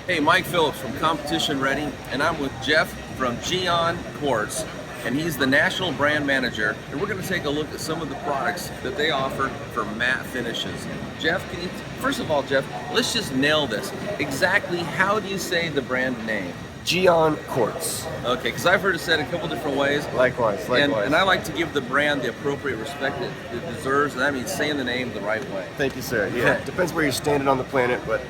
Hey, Mike Phillips from Competition Ready, and I'm with Jeff from Gyeon Quartz, and he's the National Brand Manager, and we're going to take a look at some of the products that they offer for matte finishes. Jeff, can you, first of all, Jeff, let's just nail this. Exactly how do you say the brand name? Gyeon Quartz. Okay, because I've heard it said a couple different ways. Likewise. And I like to give the brand the appropriate respect it deserves, and that means saying the name the right way. Thank you, sir. Yeah, depends where you're standing on the planet, but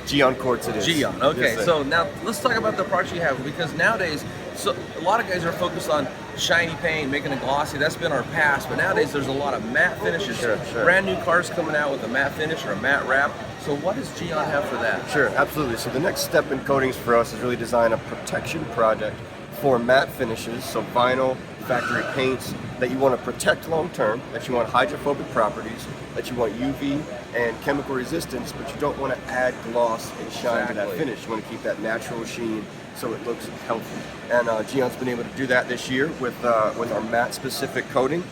Gyeon Quartz it is. Gyeon, okay. Yes, so now let's talk about the products you have, because nowadays, a lot of guys are focused on shiny paint, making it glossy. That's been our past, but nowadays there's a lot of matte finishes. Sure. Brand new cars coming out with a matte finish or a matte wrap. So what does Gyeon have for that? Sure, absolutely. So the next step in coatings for us is really design a protection project for matte finishes, so vinyl, factory paints that you want to protect long term, that you want hydrophobic properties, that you want UV and chemical resistance, but you don't want to add gloss and shine to that finish. You want to keep that natural sheen so it looks healthy. And Gyeon's been able to do that this year with our matte specific coating.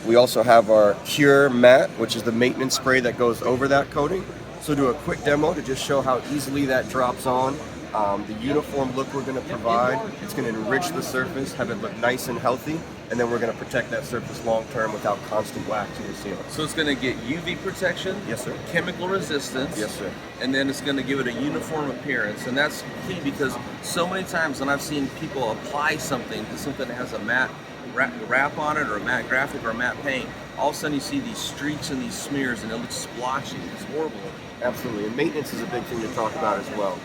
We also have our Cure Matte, which is the maintenance spray that goes over that coating. So do a quick demo to just show how easily that drops on. The uniform look we're going to provide, it's going to enrich the surface, have it look nice and healthy, and then we're going to protect that surface long term without constant waxing or sealing. So it's going to get UV protection, yes sir, chemical resistance, yes sir, and then it's going to give it a uniform appearance. And that's key, because so many times when I've seen people apply something to something that has a matte wrap on it, or a matte graphic, or a matte paint, all of a sudden you see these streaks and these smears and it looks splotchy. It's horrible. Absolutely, and maintenance is a big thing to talk about as well.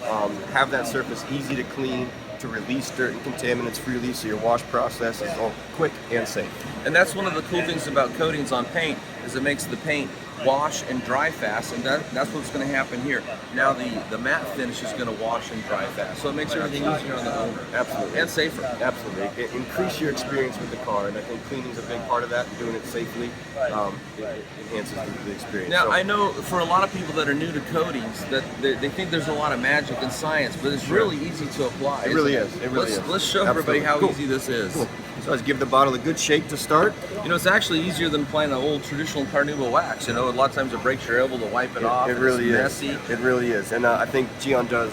Have that surface easy to clean, to release dirt and contaminants freely, so your wash process is all quick and safe. And that's one of the cool things about coatings on paint, is it makes the paint wash and dry fast, and that's what's going to happen here. Now the matte finish is going to wash and dry fast, so it makes everything easier on the owner. Absolutely. And safer. Absolutely. Increase your experience with the car, and I think cleaning is a big part of that, and doing it safely it enhances the experience. Now, I know for a lot of people that are new to coatings, that they think there's a lot of magic and science, but it's really easy to apply. It really is. It really is. Let's show everybody how easy this is. Cool. So let's give the bottle a good shake to start. You know, it's actually easier than applying an old traditional Carnauba wax. You know, a lot of times it breaks your elbow to wipe it off. It really is. Messy. It really is. And I think Gyeon does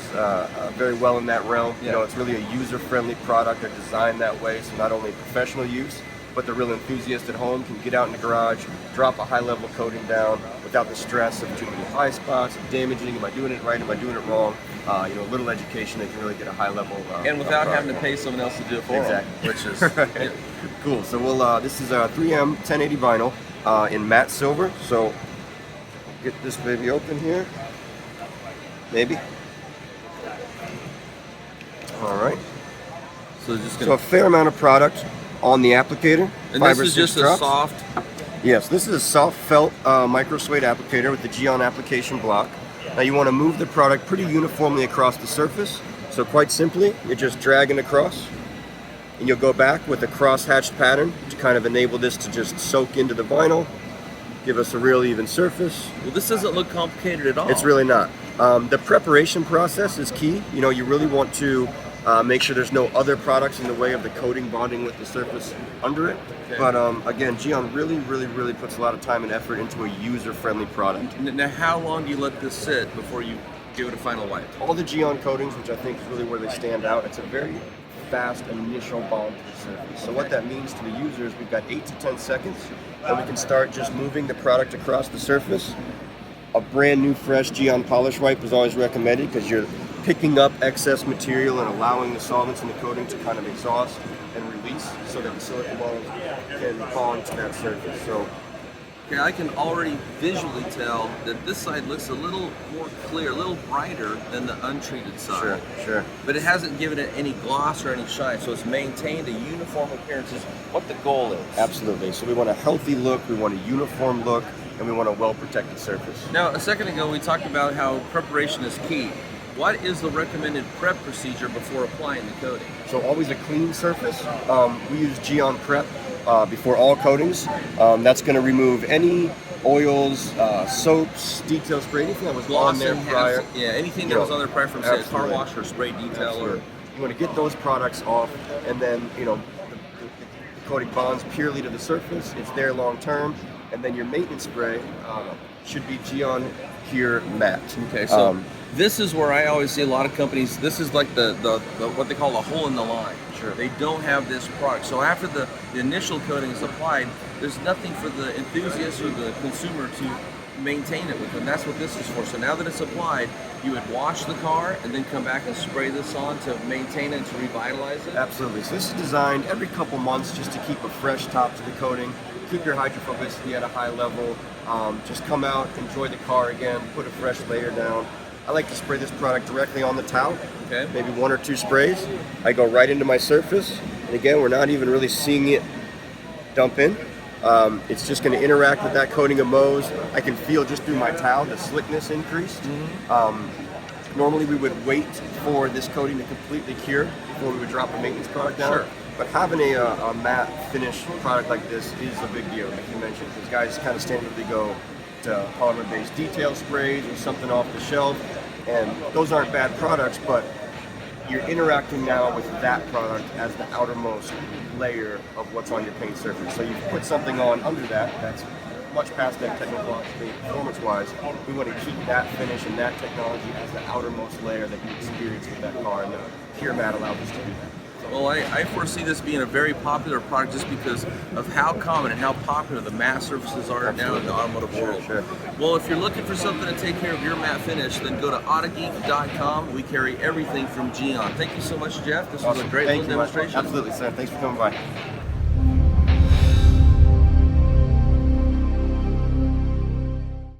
very well in that realm. Yeah. You know, it's really a user-friendly product. They're designed that way, so not only professional use, but the real enthusiast at home can get out in the garage, drop a high-level coating down without the stress of too many high spots, of damaging, am I doing it right, am I doing it wrong? You know, a little education, they can really get a high level and without having to pay someone else to do it for them, which is right. Cool. So this is a 3M 1080 vinyl in matte silver. So get this baby open here. Maybe. All right. So just a fair amount of product on the applicator. And this is just a soft. Yes, this is a soft felt micro suede applicator with the Gyeon application block. Now you want to move the product pretty uniformly across the surface. So quite simply, you're just dragging across, and you'll go back with a cross-hatched pattern to kind of enable this to just soak into the vinyl, give us a real even surface. Well, this doesn't look complicated at all. It's really not. The preparation process is key. You know, you really want to make sure there's no other products in the way of the coating bonding with the surface under it. Okay. But again, Gyeon really puts a lot of time and effort into a user-friendly product. Now, how long do you let this sit before you give it a final wipe? All the Gyeon coatings, which I think is really where they stand out, it's a very fast initial bond to the surface. So what that means to the user is we've got 8 to 10 seconds, and we can start just moving the product across the surface. A brand new fresh Gyeon polish wipe is always recommended, because you're picking up excess material and allowing the solvents in the coating to kind of exhaust and release, so that the silicone balls can bond to that surface. So, okay, I can already visually tell that this side looks a little more clear, a little brighter than the untreated side. Sure. But it hasn't given it any gloss or any shine, so it's maintained a uniform appearance. Is what the goal is. Absolutely. So we want a healthy look, we want a uniform look, and we want a well-protected surface. Now, a second ago we talked about how preparation is key. What is the recommended prep procedure before applying the coating? So always a clean surface. We use Gyeon Prep before all coatings. That's going to remove any oils, soaps, detail spray, anything that was on there prior. Anything that was on there prior from, say, a car wash or spray detail. Absolutely. You want to get those products off, and then, you know, the coating bonds purely to the surface. It's there long term, and then your maintenance spray should be Gyeon Cure Matte. Okay, so This is where I always see a lot of companies, this is like the what they call a hole in the line. Sure. They don't have this product. So after the initial coating is applied, there's nothing for the enthusiast or the consumer to maintain it with, and that's what this is for. So now that it's applied, you would wash the car and then come back and spray this on to maintain it and to revitalize it? Absolutely. So this is designed every couple months just to keep a fresh top to the coating, keep your hydrophobicity at a high level, just come out, enjoy the car again, put a fresh layer down. I like to spray this product directly on the towel, okay. Maybe 1 or 2 sprays. I go right into my surface, and again, we're not even really seeing it dump in. It's just going to interact with that coating of Mohs. I can feel just through my towel the slickness increased. Normally we would wait for this coating to completely cure before we would drop a maintenance product down. Sure. But having a matte finish product like this is a big deal, like you mentioned, because guys kind of standardly go to polymer-based detail sprays or something off the shelf, and those aren't bad products, but you're interacting now with that product as the outermost layer of what's on your paint surface. So you've put something on under that that's much past that technical oxidation performance-wise. We want to keep that finish and that technology as the outermost layer that you experience with that car, and the Pure Matte allows us to do that. Well, I foresee this being a very popular product just because of how common and how popular the matte surfaces are now in the automotive world. Sure. Well, if you're looking for something to take care of your matte finish, then go to Autogeek.com. We carry everything from Gyeon. Thank you so much, Jeff. This was a great little demonstration. Absolutely, sir. Thanks for coming by.